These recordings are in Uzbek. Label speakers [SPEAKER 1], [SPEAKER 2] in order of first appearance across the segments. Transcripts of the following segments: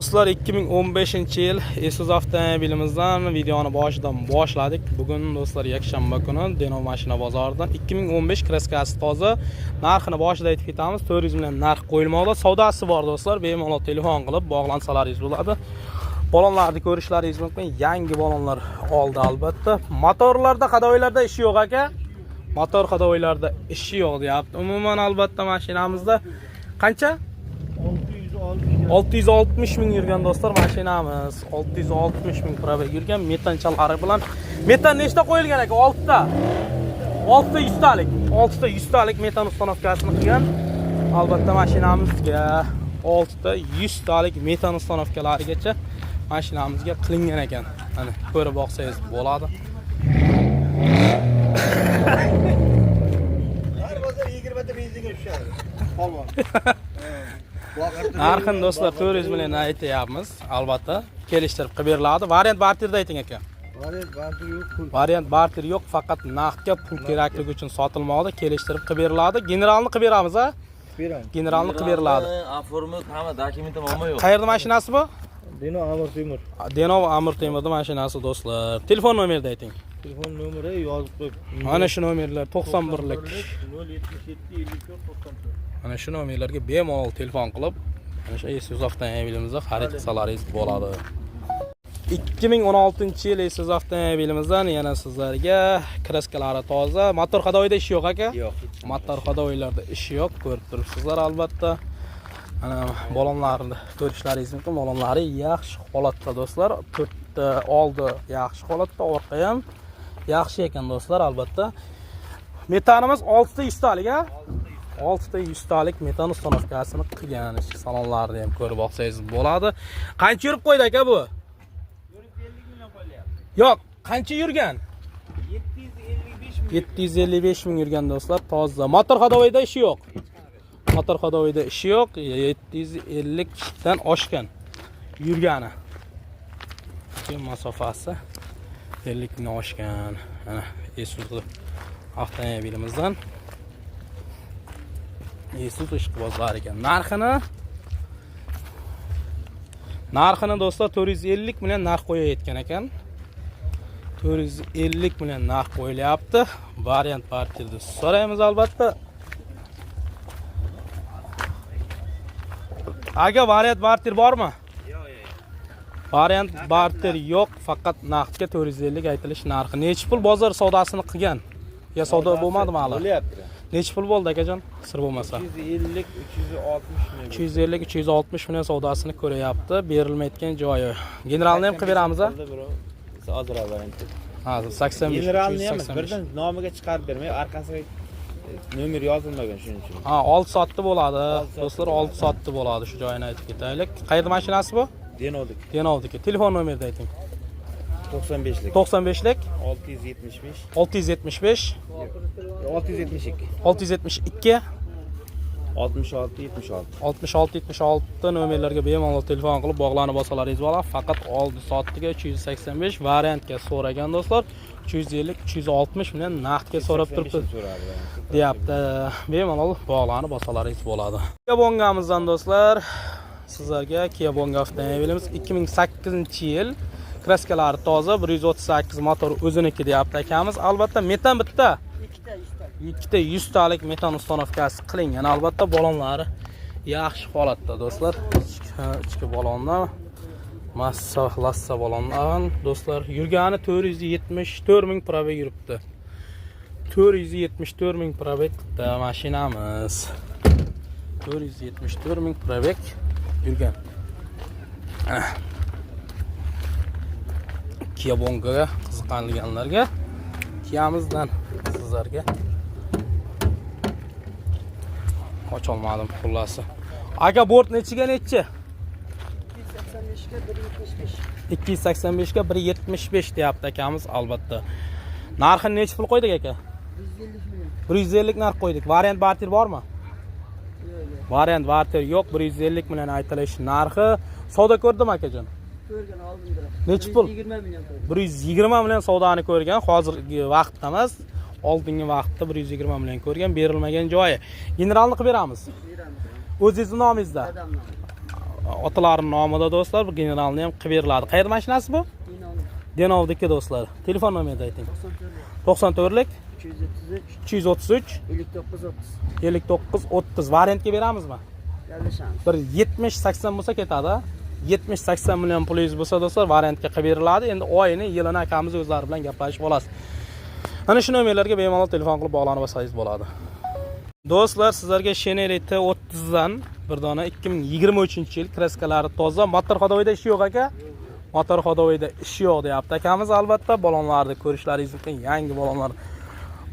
[SPEAKER 1] Do'stlar, 2015-yil Isuzu avtomobilimizdan videoni boshidan boshladik. Bugun do'stlar yakshanba kuni Denov mashina bozoridan 2015 kraskasi toza. Narxini boshida aytib ketamiz. 400 million narx qo'yilmoqda. Savdosi bor do'stlar. Bemalol telefon qilib bog'lansalaringiz bo'ladi. Balonlarni ko'rishlaringiz mumkin. Yangi balonlar oldi albatta. Motorlarda qadoylarda ishi yo'q aka. Motor qadoylarda ishi yo'q deyapti. Umuman albatta mashinamizda qancha? 660 ming yurgan do'stlar mashinamiz. 660 ming probeg yurgan, metanchalari bilan. Metan nechta qo'yilgan aka? 6 ta. 6 ta 100 talik. 6 ta 100 talik metan ustanovkasini qilgan. Albatta mashinamizga 6 ta 100 talik metan ustanovkalarigacha mashinamizga qilingan ekan. Mana ko'rib boqsangiz bo'ladi.
[SPEAKER 2] Har bozor 20 ta benzinga tushadi. Polvon.
[SPEAKER 1] Narxini do'stlar 400 million aytyapmiz. Albatta kelishtirib qilib beriladi. Variant barterda ayting aka.
[SPEAKER 2] Variant barter yo'q, pul.
[SPEAKER 1] Variant barter yo'q, faqat naqdga pul kerakligi uchun sotilmoqda, kelishtirib qilib beriladi. Generalni qilib beramiz a?
[SPEAKER 2] Beramiz.
[SPEAKER 1] Generalni qilib beriladi.
[SPEAKER 3] Aformi hamma dokumentim omma yo'q.
[SPEAKER 1] Qayerda mashinasi bu?
[SPEAKER 2] Denov Amir Temur.
[SPEAKER 1] Denov Amir Temurda mashinasi do'stlar. Telefon nomerini ayting.
[SPEAKER 2] Telefon nomeri yozib qo'yib.
[SPEAKER 1] Mana shu nomerlar 91lik.
[SPEAKER 2] 077 54 94.
[SPEAKER 1] Mana shu nomerlarga bemalol telefon qilib, mana shu Isuzu avtomobilimizda xarid qilsalaringiz bo'ladi. 2016-yil Isuzu avtomobilimizdan yana sizlarga kraskalari toza, motor qadoyida ish yo'q aka?
[SPEAKER 2] Yo'q.
[SPEAKER 1] Motor qadoylarda ish yo'q, ko'rib turibsizlar albatta. Mana balonlarni ko'rishlaringiz mumkin. Balonlari yaxshi holatda do'stlar. To'rtta oldi yaxshi holatda, orqa ham yaxshi ekan do'stlar albatta. Metanimiz 6 ta 100 talik a? 6 ta 100 talik metan ustanovkasini qilgan. Salonlarni ham ko'rib olsangiz bo'ladi. Qancha yurib qo'ydi aka bu?
[SPEAKER 2] 450 million qo'ylyapti.
[SPEAKER 1] Yo'q, qancha yurgan?
[SPEAKER 2] 755 million.
[SPEAKER 1] 755 ming yurgan do'stlar, toza. Motor hadovoyda ishi yo'q. Motor hadovoyda ishi yo'q, 750 dan oshgan yurgani. Keyin masofasi 50 dan oshgan. Mana Isuzu avtomobilimizdan Isuzu ishqibozlar ekan. Narxini do'stlar 450 million narx qo'yayotgan ekan. 450 million narx qo'yilyapti. Variant barterda so'raymiz albatta. Aga variant barter bormi? Yo'q. Variant barter yo'q, faqat naqdga 450 aytilish narxi. Necha pul bozor savdosini qilgan? Ya savdo bo'lmadimi hali?
[SPEAKER 2] Bo'lyapti.
[SPEAKER 1] Necha pul bo'ldi akajon? Sir bo'lmasa.
[SPEAKER 2] 250 360 million.
[SPEAKER 1] 250 360 million savdosini ko'ryapti. Berilmayotgan joyi. Generalni ham qilib beramiz a?
[SPEAKER 2] Hozir avvaldan.
[SPEAKER 1] Ha, 85.
[SPEAKER 2] Generalni ham birdan nomiga chiqarib bermay, arkasiga nomer yozilmagan shuning uchun.
[SPEAKER 1] Ha, 6 soatda bo'ladi. Do'stlar 6 soatda bo'ladi, shu joyini aytib ketaylik. Qayerda mashinasi bu?
[SPEAKER 2] Denovdik.
[SPEAKER 1] Denovdiki. Telefon nomerini ayting.
[SPEAKER 2] 95lik.
[SPEAKER 1] 95lik
[SPEAKER 2] 675
[SPEAKER 1] 675
[SPEAKER 2] 672
[SPEAKER 1] 672
[SPEAKER 2] 66 76.
[SPEAKER 1] 66 76 nomerlarga bemalol telefon qilib bog'lanib olsalaringiz bo'ladi. Faqat oldi soatga 385 variantga so'ragan do'stlar. 350 360 million naqdga so'rab turibdi deyapti. Bemalol bog'lanib olsalaringiz bo'ladi. Kia Bongamizdan do'stlar sizlarga Kia Bonga avtomobilimiz 2008-yil kraskalari toza, 138 motor o'ziniki deyapti akamiz. Albatta metan bitta. Ikkita 100 talik metan ustanovkasi qilingan. Albatta balonlari yaxshi holatda do'stlar. Ichki balonlar massa lassa balonlar do'stlar. Yurgani 474 ming probeg yuribdi. 474 ming probegda mashinamiz. 474 ming probeg yurgan. Kia Bongaga qiziqadiganlarga Kia'mizdan sizlarga ocholmadim xullasi. Aka bort nechiga nechi? 285 ga 175 deyapti akamiz albatta. Narxini necha pul qo'ydik aka? 150 narx qo'ydik. Variant barter bormi? Yo'q. Variant barter yo'q, 150 million aytilish narxi. Savdo ko'rdim akajon.
[SPEAKER 4] Ko'rgan oldinda.
[SPEAKER 1] Necha pul?
[SPEAKER 4] 120 million.
[SPEAKER 1] 120 million savdoni ko'rgan. Hozirgi vaqtda emas, oldingi vaqtda 120 million ko'rgan, berilmagan joyi. Generalni qilib beramiz.
[SPEAKER 4] Beramiz.
[SPEAKER 1] O'zingizning nomingizda. otalarning nomida do'stlar, bu generalni ham qilib beriladi. Qayerda mashinasi bu? Denovdagi do'stlar. Telefon nomerini ayting. 94lik 233 5930 variantga beramizmi? Bir 70-80 bo'lsa ketadi. 70-80 million pulingiz bo'lsa do'stlar, variantga qilib beriladi. Endi oyini, yilini akamiz o'zlari bilan gaplashib olasiz. Ana shu nomerlarga bemalol telefon qilib bog'lanib olsangiz bo'ladi. Do'stlar, sizlarga Chevrolet T30 dan bir dona 2023-yil kraskalari toza, motor ходовойda ishi yo'q aka. Motor ходовойda ishi yo'q deyapti akamiz. Albatta balonlarni ko'rishlaringiz mumkin. Yangi balonlar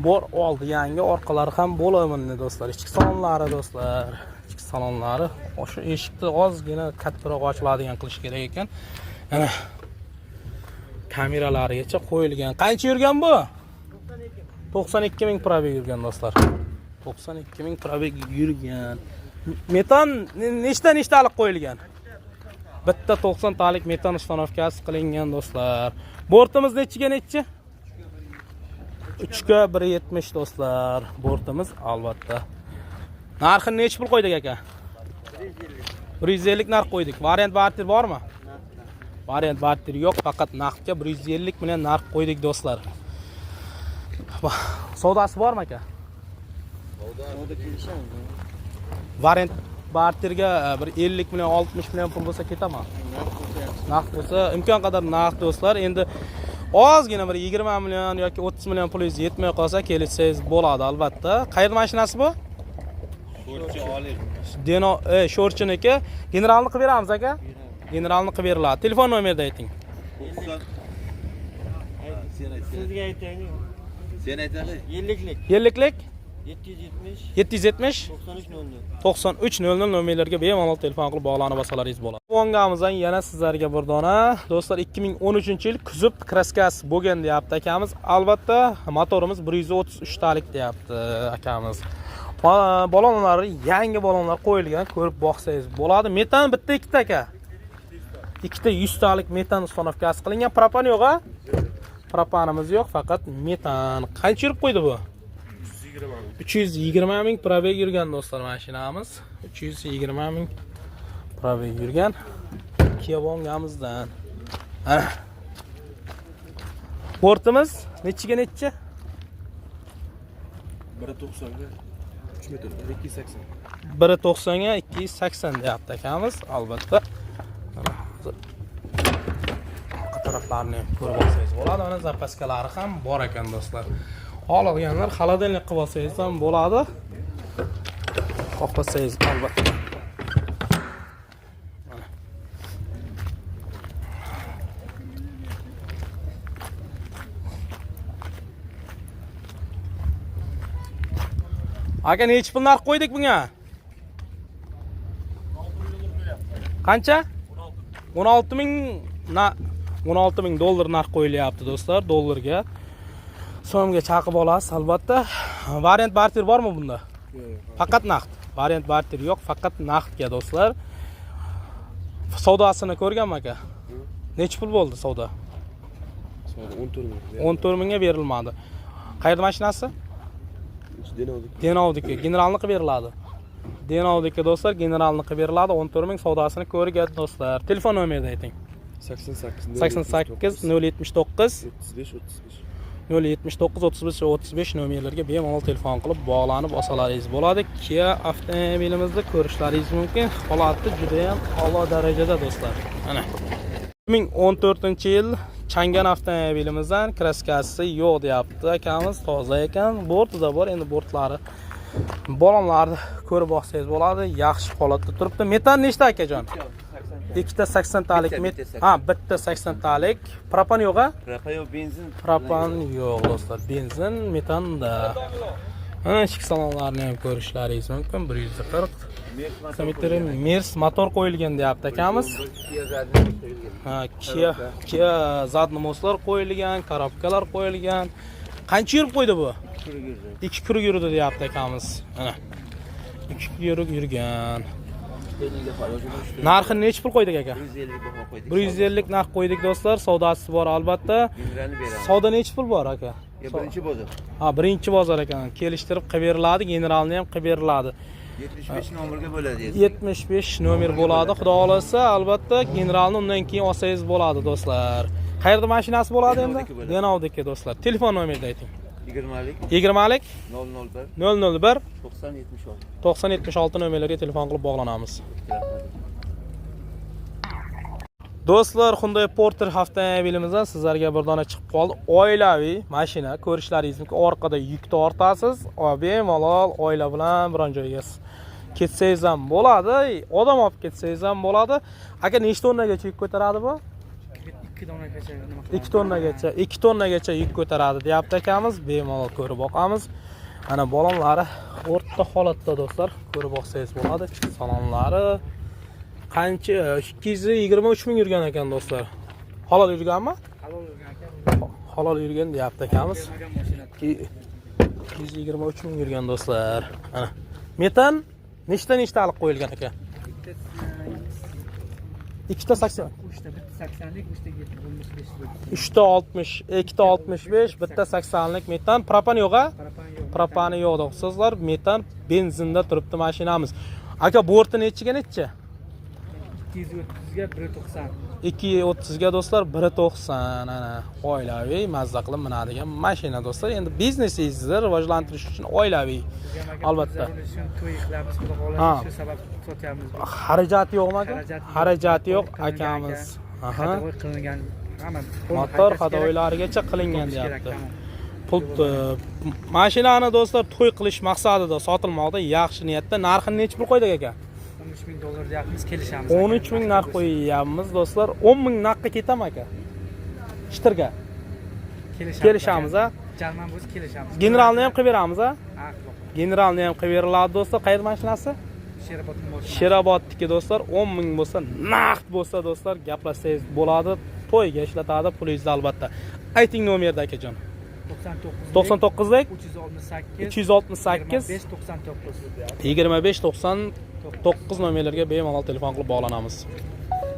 [SPEAKER 1] bor, oldi yangi, orqalari ham bo'lamini do'stlar. Ichki salonlari do'stlar. Ichki salonlari o'sha eshikni ozgina kattaroq ochiladigan qilish kerak ekan. Mana kameralarigacha qo'yilgan. Qancha yurgan bu? 92 ming probeg yurgan do'stlar. 92 ming probeg yurgan. Metan nechtalik qo'yilgan? Bitta 90 talik metan ustanovkasi qilingan do'stlar. Bortimiz nechiga nechi? 3 ga 170 do'stlar. Bortimiz albatta. Narxini nech pul qo'ydik aka? 150 narx qo'ydik. Variant barter bormi? Variant barter yo'q, faqat naqdga 150 million narx qo'ydik do'stlar. Savdosi bormi aka?
[SPEAKER 4] Savdo kelishamiz.
[SPEAKER 1] Variant barterga bir 50 million 60 million pul bo'lsa ketami? Naqd bo'lsa, imkon qadar naqd do'stlar. Endi ozgina bir 20 million yoki 30 million pulingiz yetmay qolsa kelsangiz bo'ladi albatta. Qayerda mashinasi bu?
[SPEAKER 2] Sho'rchi Oliy.
[SPEAKER 1] Deno, Sho'rchiniki. Generalni qilib beramiz aka? Generalni qilib beriladi. Telefon nomerini ayting.
[SPEAKER 4] Sizga aytaylik.
[SPEAKER 3] Sen aytali.
[SPEAKER 1] Yilliklik
[SPEAKER 4] 770
[SPEAKER 1] 770 9300 nomerlarga bemalol telefon qilib bog'lanib olsalaringiz bo'ladi. Vongamizdan yana sizlarga bir dona do'stlar 2013-yil kuzov kraskasi bo'lgan deyapti akamiz. Albatta motorimiz 133 talik deyapti akamiz. Balonlari yangi balonlar qo'yilgan, ko'rib boqsangiz bo'ladi. Metan bitta ikkita aka. Ikkita 100 talik metan ustanovkasi qilingan. Propan yo'q-a? Propanimiz yo'q, faqat metan. Qancha yurib qo'ydi bu? 320 ming probeg yurgan do'stlar mashinamiz. 320 ming probeg yurgan. Kia Vongamizdan. Ana. Bortimiz nechiga nechi?
[SPEAKER 2] 190 ga 3 metr 280.
[SPEAKER 1] 190 ga 280 deyapti akamiz. Albatta. Taraflarni ko'rib olsangiz bo'ladi. Mana zapaskalari ham bor ekan do'stlar. Olganlar xolodilnik qilib olsangiz ham bo'ladi. Xohlasangiz albatta. Mana. Aka necha pul narx qo'ydik bunga? Qancha? 16 ming 16 ming dollar narx qo'yilyapti do'stlar, dollarga. So'mga chaqib olasiz albatta. Variant barter bormi bunda? Faqat naqd. Variant barter yo'q, faqat naqdga do'stlar. Savdosini ko'rganmi aka? Necha pul bo'ldi savdo?
[SPEAKER 2] 14 ming.
[SPEAKER 1] 14 mingga berilmadi. Qayerda mashinasi? Denovdiki. Generalni qilib beriladi. Denovdiki do'stlar, generalni qilib beriladi. 14 ming savdosini ko'rgan do'stlar. Telefon nomerini ayting.
[SPEAKER 2] 88
[SPEAKER 1] 079
[SPEAKER 2] 35
[SPEAKER 1] 079 nomerlarga bemalol telefon qilib bog'lanib olsalaringiz bo'ladi. Kia avtomobilimizni ko'rishlaringiz mumkin. Holati juda ham a'lo darajada do'stlar. Mana 2014-yil Changan avtomobilimizdan kraskasi yo'q deyapti akamiz, toza ekan. Bortida bor, endi bortlari balonlarni ko'rib olsangiz bo'ladi. Yaxshi holatda turibdi. Metan nechta akajon? Ikkita 80 talik ha, bitta 80 talik. Propan yo'q-a?
[SPEAKER 3] Propan yo'q, benzin.
[SPEAKER 1] Propan yo'q do'stlar. Benzin, metanda. Mana ichki salonlarni ham ko'rishlaringiz mumkin. 140 Mers motor qo'yilgan deyapti akamiz. Ha, Kia zadnomoslar qo'yilgan, korobkalar qo'yilgan. Qancha yurib qo'ydi bu? 2 kuruk yurdi deyapti akamiz. Mana 2 kuruk yurgan. Narxini necha pul qo'ydik aka? 150 narx qo'ydik do'stlar. Savdosi bor albatta. Savdo necha pul bor aka?
[SPEAKER 3] Birinchi bozor.
[SPEAKER 1] Ha, birinchi bozor ekan. Kelishtirib qilib beriladi, generalni ham qilib beriladi.
[SPEAKER 3] 75 nomerga bo'ladi.
[SPEAKER 1] 75 nomer bo'ladi. Xudo xolasa, albatta generalni undan keyin olsangiz bo'ladi do'stlar. Qayerda mashinasi bo'ladi endi? Denovdagi do'stlar. Telefon nomerini ayting.
[SPEAKER 3] 20lik
[SPEAKER 1] 20lik
[SPEAKER 3] 001
[SPEAKER 1] 001
[SPEAKER 3] 90 76.
[SPEAKER 1] 9076 nomerlarga telefon qilib bog'lanamiz. Do'stlar, Hyundai Porter avtomobilimizdan sizlarga bir dona chiqib qoldi. Oilaviy mashina. Ko'rishlaringiz mumkin. Orqada yuk tortasiz. Bemalol oila bilan biron joyga ketsangiz ham bo'ladi. Odam olib ketsangiz ham bo'ladi. Aka, nechta tonnagacha yuk ko'taradi bu?
[SPEAKER 4] 2 tonnagacha.
[SPEAKER 1] 2 tonnagacha, 2 tonnagacha yuk ko'taradi deyapti akamiz. Bemalol ko'rib boqamiz. Ana balonlari o'rta holatda do'stlar. Ko'rib boqsangiz bo'ladi. Salonlari qancha? 223 ming yurgan ekan do'stlar. Halol yurganmi?
[SPEAKER 4] Halol yurgan ekan.
[SPEAKER 1] Halol yurgan deyapti akamiz. 223 ming yurgan do'stlar. Ana. Metan nechta alik qo'yilgan aka? Ikkita 80.
[SPEAKER 4] 80lik,
[SPEAKER 1] 3ta 60, 2ta 65, bitta 80lik metan. Propan yo'q-a? Propani yo'q do'stlar. Metan benzinda turibdi mashinamiz. Aka, borti nechiga necha?
[SPEAKER 4] 230 ga 190.
[SPEAKER 1] 230 ga do'stlar 190. Ana oilaviy mazza qilib minadigan mashina do'stlar. Endi biznesingizni rivojlantirish uchun oilaviy. Albatta.
[SPEAKER 4] To'y qilamiz, xudo xohlasa, shu sabab sotyapmiz.
[SPEAKER 1] Xarajati yo'qmi aka? Xarajati yo'q akamiz. Aha.
[SPEAKER 4] Qilingan hamma
[SPEAKER 1] motor xadoylarigacha qilingan deyapti. Pul mashinani do'stlar to'y qilish maqsadida sotilmoqda. Yaxshi niyatda narxini necha pul qo'ydik aka?
[SPEAKER 4] 13 ming dollar deyapmiz, kelishamiz.
[SPEAKER 1] 13 ming narx qo'yyapmiz do'stlar. 10 ming narxga ketami aka? Shitirga. Kelishamiz a?
[SPEAKER 4] Jarman bo'lsa kelishamiz.
[SPEAKER 1] Generalni ham qilib beramiz a? Generalni ham qilib beriladi do'stlar. Qayer mashinasi? Sherobodniki do'stlar. 10 ming bo'lsa, naqd bo'lsa do'stlar, gaplashsangiz bo'ladi. To'yga ishlatadi, pulingizni albatta. Ayting nomerni akajon. 99 lik 368 25 99 nomerlarga bemalol telefon qilib bog'lanamiz.